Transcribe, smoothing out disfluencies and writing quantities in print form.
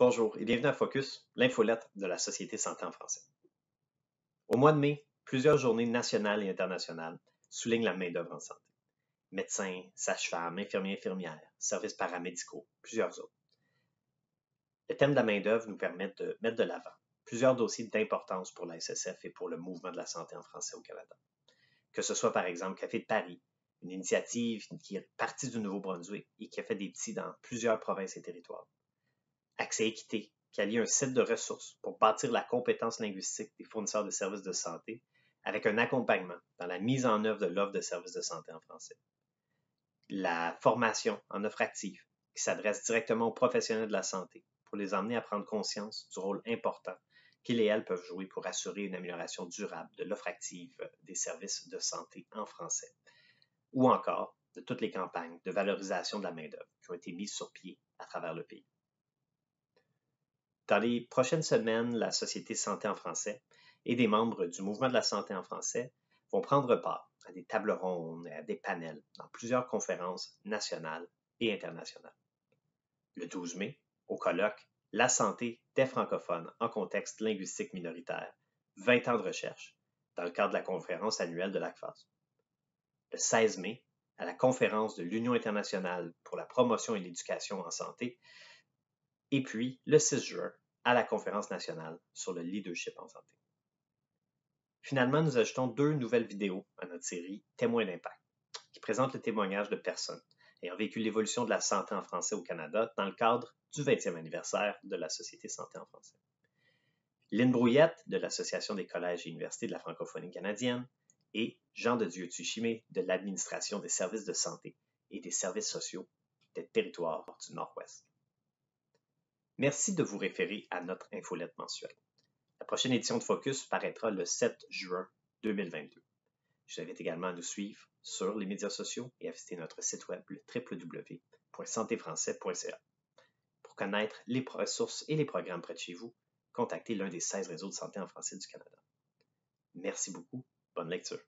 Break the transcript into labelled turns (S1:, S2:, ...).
S1: Bonjour et bienvenue à Focus, l'infolettre de la Société Santé en français. Au mois de mai, plusieurs journées nationales et internationales soulignent la main-d'œuvre en santé. Médecins, sages-femmes, infirmiers, infirmières, services paramédicaux, plusieurs autres. Le thème de la main-d'œuvre nous permet de mettre de l'avant plusieurs dossiers d'importance pour la SSF et pour le mouvement de la santé en français au Canada. Que ce soit par exemple Café de Paris, une initiative qui est partie du Nouveau-Brunswick et qui a fait des petits dans plusieurs provinces et territoires. Accès Équité, qui allie un site de ressources pour bâtir la compétence linguistique des fournisseurs de services de santé avec un accompagnement dans la mise en œuvre de l'offre de services de santé en français. La formation en offre active, qui s'adresse directement aux professionnels de la santé pour les emmener à prendre conscience du rôle important qu'ils et elles peuvent jouer pour assurer une amélioration durable de l'offre active des services de santé en français. Ou encore de toutes les campagnes de valorisation de la main-d'œuvre qui ont été mises sur pied à travers le pays. Dans les prochaines semaines, la Société Santé en français et des membres du Mouvement de la santé en français vont prendre part à des tables rondes et à des panels dans plusieurs conférences nationales et internationales. Le 12 mai, au colloque « La santé des francophones en contexte linguistique minoritaire, 20 ans de recherche » dans le cadre de la conférence annuelle de l'ACFAS. Le 16 mai, à la conférence de l'Union internationale pour la promotion et l'éducation en santé, et puis le 6 juin, à la conférence nationale sur le leadership en santé. Finalement, nous ajoutons 2 nouvelles vidéos à notre série Témoins d'impact, qui présentent le témoignage de personnes ayant vécu l'évolution de la santé en français au Canada dans le cadre du 20e anniversaire de la Société Santé en français. Lynne Brouillette, de l'Association des collèges et universités de la francophonie canadienne, et Jean de Dieu Tsuchimé, de l'Administration des services de santé et des services sociaux des territoires du Nord-Ouest. Merci de vous référer à notre infolette mensuelle. La prochaine édition de Focus paraîtra le 7 juin 2022. Je vous invite également à nous suivre sur les médias sociaux et à visiter notre site web le www.santéfrançais.ca. Pour connaître les ressources et les programmes près de chez vous, contactez l'un des 16 réseaux de santé en français du Canada. Merci beaucoup. Bonne lecture.